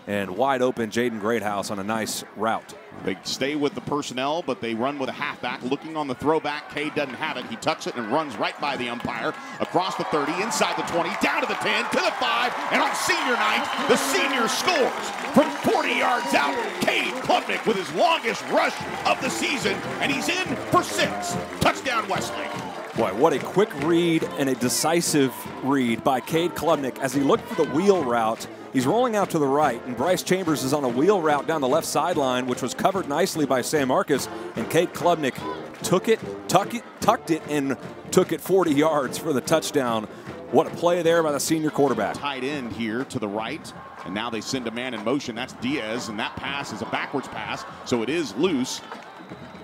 and wide open Jaden Greathouse on a nice route. They stay with the personnel, but they run with a halfback. Looking on the throwback, Cade doesn't have it. He tucks it and runs right by the umpire, across the 30, inside the 20, down to the 10, to the 5, and on senior night, the senior scores from 40 yards out. Cade Klubnik with his longest rush of the season, and he's in for 6. Touchdown, Westlake. Boy, what a quick read and a decisive read by Cade Klubnik as he looked for the wheel route. He's rolling out to the right, and Bryce Chambers is on a wheel route down the left sideline, which was covered nicely by San Marcos, and Cade Klubnik tucked it, and took it 40 yards for the touchdown. What a play there by the senior quarterback. Tight end here to the right, and now they send a man in motion. That's Diaz, and that pass is a backwards pass, so it is loose.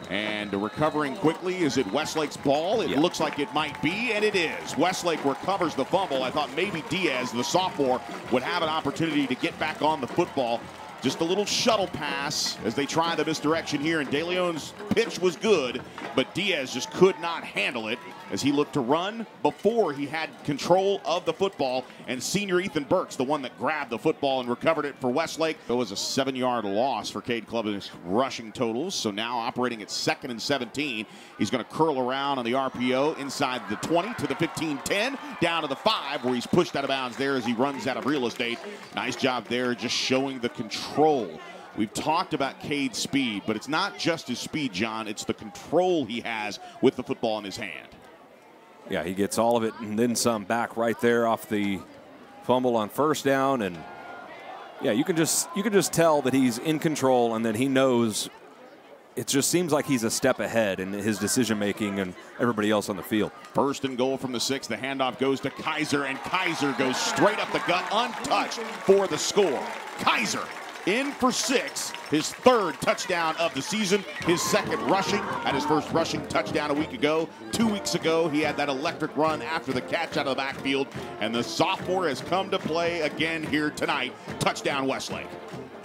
And recovering quickly, is it Westlake's ball? It looks like it might be, and it is. Westlake recovers the fumble. I thought maybe Diaz, the sophomore, would have an opportunity to get back on the football. Just a little shuttle pass as they try the misdirection here, and De Leon's pitch was good, but Diaz just could not handle it as he looked to run before he had control of the football, and senior Ethan Burks, the one that grabbed the football and recovered it for Westlake. It was a 7-yard loss for Cade Klubnik's rushing totals, so now operating at 2nd and 17. He's going to curl around on the RPO inside the 20 to the 15-10, down to the 5, where he's pushed out of bounds there as he runs out of real estate. Nice job there, just showing the control. We've talked about Cade's speed, but it's not just his speed, John. It's the control he has with the football in his hand. Yeah, he gets all of it and then some back right there off the fumble on first down, and yeah, you can just tell that he's in control, and then he knows. It just seems like he's a step ahead in his decision making and everybody else on the field. 1st and goal from the 6. The handoff goes to Kaiser, and Kaiser goes straight up the gut, untouched for the score. Kaiser in for 6, his 3rd touchdown of the season, his 2nd rushing, had his first rushing touchdown a week ago. 2 weeks ago, he had that electric run after the catch out of the backfield, and the sophomore has come to play again here tonight. Touchdown, Westlake.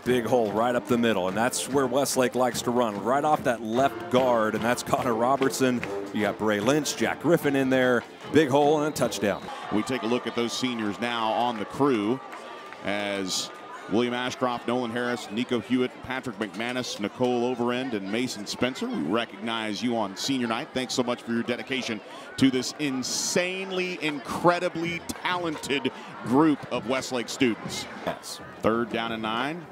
Big hole right up the middle, and that's where Westlake likes to run, right off that left guard, and that's Connor Robertson. You got Bray Lynch, Jack Griffin in there. Big hole and a touchdown. We take a look at those seniors now on the crew as William Ashcroft, Nolan Harris, Nico Hewitt, Patrick McManus, Nicole Overend, and Mason Spencer. We recognize you on senior night. Thanks so much for your dedication to this insanely, incredibly talented group of Westlake students. Yes. 3rd down and 9.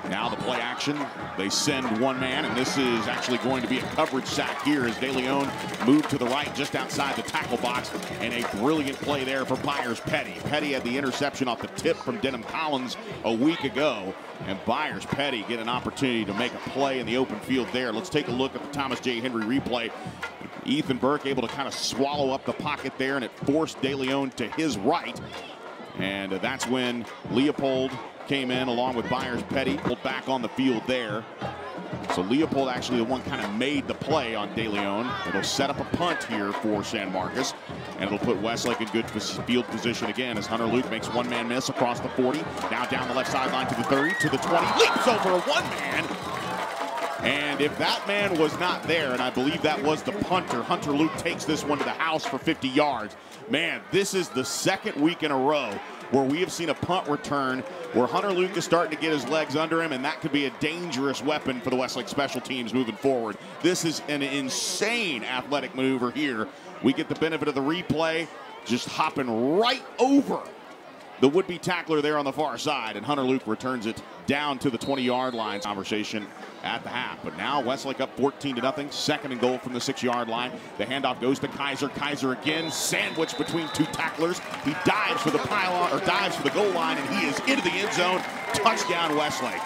Now the play action, they send one man, and this is actually going to be a coverage sack here as De Leon moved to the right just outside the tackle box, and a brilliant play there for Byers Petty. Petty had the interception off the tip from Denham Collins a week ago, and Byers Petty get an opportunity to make a play in the open field there. Let's take a look at the Thomas J. Henry replay. Ethan Burke able to kind of swallow up the pocket there, and it forced De Leon to his right, and that's when Leopold came in along with Byers Petty, pulled back on the field there. So Leopold actually the one kind of made the play on De Leon. It'll set up a punt here for San Marcos, and it'll put Westlake in good field position again as Hunter Luke makes one man miss across the 40. Now down the left sideline to the 30, to the 20, leaps over a one man. And if that man was not there, and I believe that was the punter, Hunter Luke takes this one to the house for 50 yards. Man, this is the 2nd week in a row where we have seen a punt return where Hunter Luke is starting to get his legs under him, and that could be a dangerous weapon for the Westlake special teams moving forward. This is an insane athletic maneuver here. We get the benefit of the replay, just hopping right over the would-be tackler there on the far side, and Hunter Luke returns it down to the 20-yard line. Conversation at the half, but now Westlake up 14-0, 2nd and goal from the 6-yard line. The handoff goes to Kaiser. Kaiser again, sandwiched between 2 tacklers. He dives for the pylon, or dives for the goal line, and he is into the end zone. Touchdown, Westlake.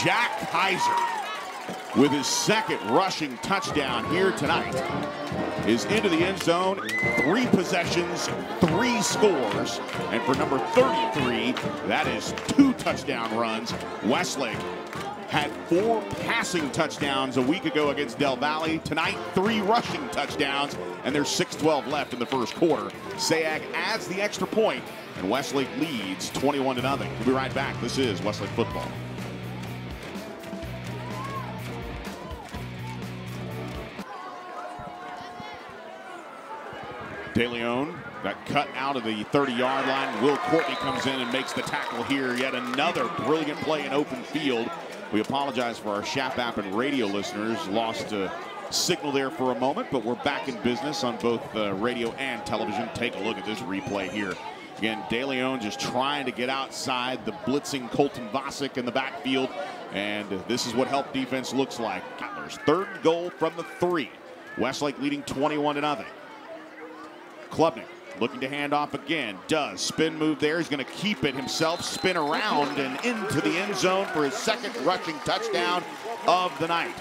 Jack Kaiser, with his 2nd rushing touchdown here tonight, is into the end zone. 3 possessions, 3 scores, and for number 33, that is 2 touchdown runs. Westlake had 4 passing touchdowns a week ago against Del Valle. Tonight, 3 rushing touchdowns, and there's 6:12 left in the first quarter. Sayag adds the extra point, and Westlake leads 21-0. We'll be right back. This is Westlake football. De Leon Got cut out of the 30-yard line. Will Courtney comes in and makes the tackle here. Yet another brilliant play in open field. We apologize for our Shap app and radio listeners. Lost signal there for a moment, but we're back in business on both radio and television. Take a look at this replay here. Again, De Leon just trying to get outside the blitzing Colton Vasek in the backfield, and this is what help defense looks like. Rattlers, 3rd and goal from the 3. Westlake leading 21-0. Klubnik looking to hand off again. Does. Spin move there. He's going to keep it himself. Spin around and into the end zone for his 2nd rushing touchdown of the night.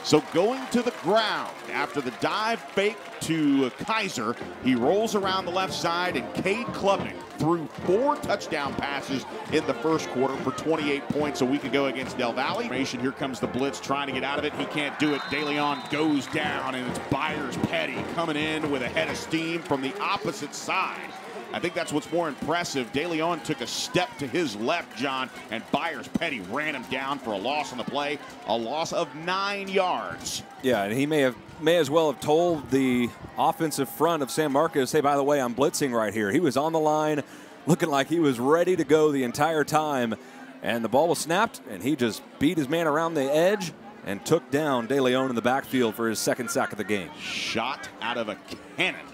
So going to the ground after the dive fake to Kaiser, he rolls around the left side, and Cade Klubnik threw 4 touchdown passes in the first quarter for 28 points a week ago against Del Valle. Here comes the blitz, trying to get out of it. He can't do it. De Leon goes down, and it's Byers Petty coming in with a head of steam from the opposite side. I think that's what's more impressive. De Leon took a step to his left, John, and Byers Petty ran him down for a loss on the play, a loss of 9 yards. Yeah, and he may as well have told the offensive front of San Marcos, hey, by the way, I'm blitzing right here. He was on the line, looking like he was ready to go the entire time, and the ball was snapped, and he just beat his man around the edge and took down De Leon in the backfield for his 2nd sack of the game. Shot out of a cannon.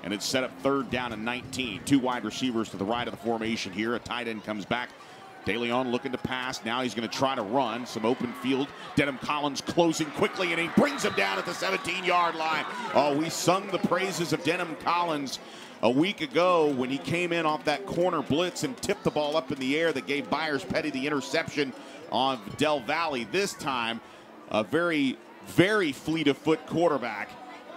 And it's set up 3rd down and 19. 2 wide receivers to the right of the formation here. A tight end comes back. De Leon looking to pass. Now he's going to try to run. Some open field. Denham Collins closing quickly, and he brings him down at the 17-yard line. Oh, we sung the praises of Denham Collins a week ago when he came in off that corner blitz and tipped the ball up in the air that gave Byers Petty the interception on Del Valle. This time, a very, very fleet of foot quarterback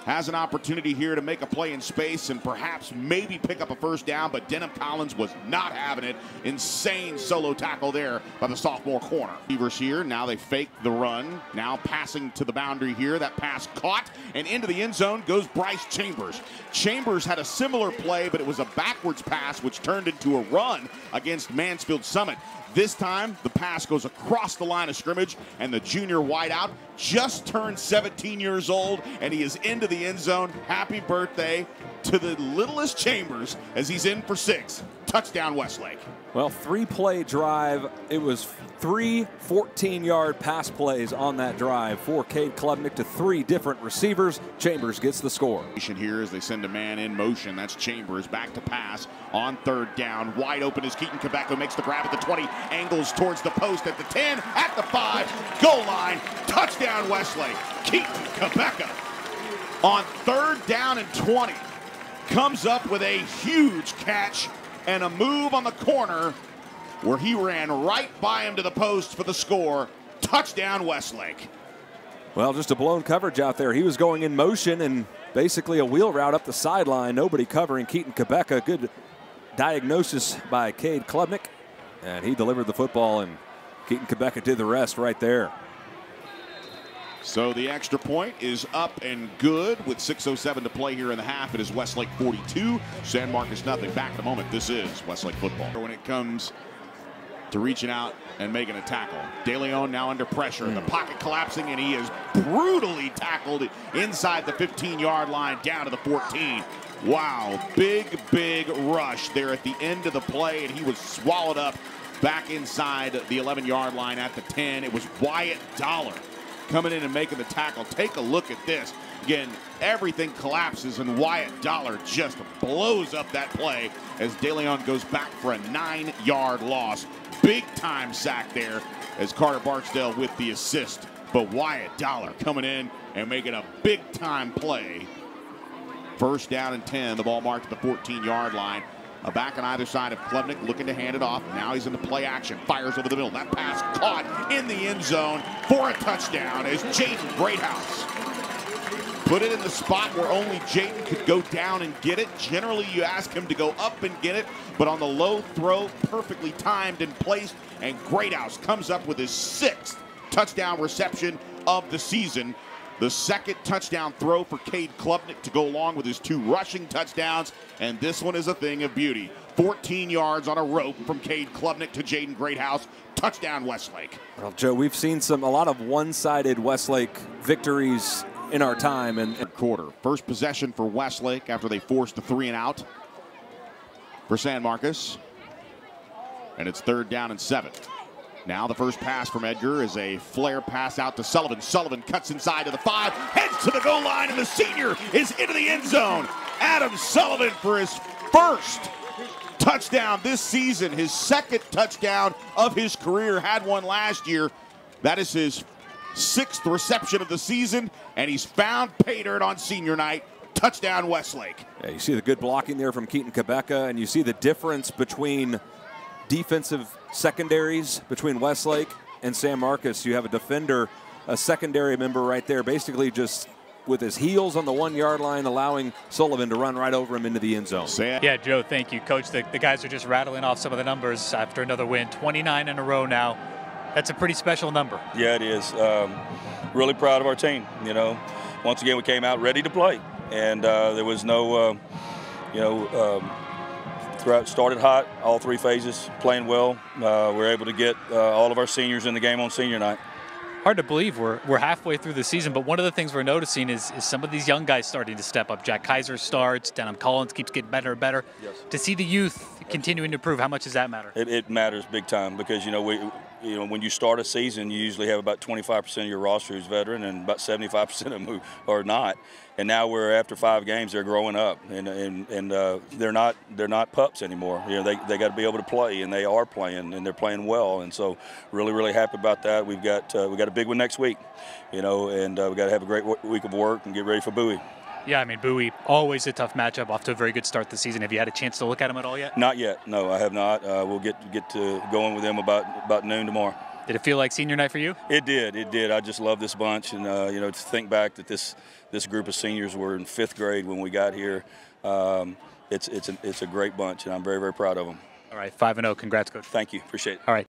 has an opportunity here to make a play in space and perhaps maybe pick up a 1st down, but Denham Collins was not having it. Insane solo tackle there by the sophomore corner. Receivers here, now they fake the run. Now passing to the boundary here. That pass caught, and into the end zone goes Bryce Chambers. Chambers had a similar play, but it was a backwards pass which turned into a run against Mansfield Summit. This time, the pass goes across the line of scrimmage, and the junior wideout just turned 17 years old, and he is into the end zone. Happy birthday to the littlest Chambers as he's in for 6. Touchdown, Westlake. Well, 3-play drive. It was 3 14-yard pass plays on that drive for Cade Klubnik to 3 different receivers. Chambers gets the score. Here as they send a man in motion. That's Chambers back to pass on 3rd down. Wide open as Keaton Quebeco makes the grab at the 20. Angles towards the post at the 10, at the 5. Goal line. Touchdown, Westlake. Keaton Quebeco on 3rd down and 20. Comes up with a huge catch and a move on the corner where he ran right by him to the post for the score. Touchdown, Westlake. Well, just a blown coverage out there. He was going in motion and basically a wheel route up the sideline. Nobody covering Keaton Quebeco. Good diagnosis by Cade Klubnik. And he delivered the football, and Keaton Quebeco did the rest right there. So the extra point is up and good with 6:07 to play here in the half. It is Westlake 42, San Marcos nothing. Back in a moment. This is Westlake football. When it comes to reaching out and making a tackle, De Leon now under pressure. The pocket collapsing, and he is brutally tackled inside the 15-yard line down to the 14. Wow, big rush there at the end of the play, and he was swallowed up back inside the 11-yard line at the 10. It was Wyatt Dollar coming in and making the tackle. Take a look at this. Again, everything collapses, and Wyatt Dollar just blows up that play as De Leon goes back for a 9-yard loss. Big-time sack there as Carter Barksdale with the assist. But Wyatt Dollar coming in and making a big-time play. 1st down and 10. The ball marked at the 14-yard line. A back on either side of Klubnik looking to hand it off. Now he's in the play action. Fires over the middle. That pass caught in the end zone for a touchdown as Jaden Greathouse put it in the spot where only Jaden could go down and get it. Generally, you ask him to go up and get it, but on the low throw, perfectly timed and placed, and Greathouse comes up with his 6th touchdown reception of the season. The 2nd touchdown throw for Cade Klubnik to go along with his 2 rushing touchdowns, and this one is a thing of beauty. 14 yards on a rope from Cade Klubnik to Jaden Greathouse. Touchdown, Westlake. Well, Joe, we've seen a lot of one-sided Westlake victories in our time. And quarter. First possession for Westlake after they forced the 3 and out. for San Marcos. And it's 3rd down and 7. Now the first pass from Edgar is a flare pass out to Sullivan. Sullivan cuts inside to the 5, heads to the goal line, and the senior is into the end zone. Adam Sullivan for his first touchdown this season, his 2nd touchdown of his career. Had one last year. That is his 6th reception of the season, and he's found pay dirt on senior night. Touchdown, Westlake. Yeah, you see the good blocking there from Keaton Quebeca, and you see the difference between defensive secondaries between Westlake and San Marcos. You have a defender, a secondary member right there, basically just with his heels on the 1-yard line, allowing Sullivan to run right over him into the end zone. Yeah, Joe, thank you. Coach, the guys are just rattling off some of the numbers after another win. 29 in a row now. That's a pretty special number. Yeah, it is. Really proud of our team. You know, once again, we came out ready to play, and there was no, throughout, started hot, all 3 phases, playing well. We're able to get all of our seniors in the game on senior night. Hard to believe we're halfway through the season, but one of the things we're noticing is some of these young guys starting to step up. Jack Kaiser starts, Denham Collins keeps getting better and better. Yes. To see the youth continuing to improve, how much does that matter? It matters big time because, when you start a season, you usually have about 25% of your roster who's veteran and about 75% of them who are not. And now after 5 games, they're growing up, and they're not pups anymore. They got to be able to play, and they are playing, and they're playing well. And so, really happy about that. We got a big one next week, and we got to have a great week of work and get ready for Bowie. Yeah, I mean, Bowie, always a tough matchup, off to a very good start this season. Have you had a chance to look at him at all yet? Not yet. No, I have not. We'll get to going with them about noon tomorrow. Did it feel like senior night for you? It did. I just love this bunch, and to think back that this group of seniors were in 5th grade when we got here. It's a great bunch, and I'm very proud of them. All right, 5-0. Congrats, Coach. Thank you. Appreciate it. All right.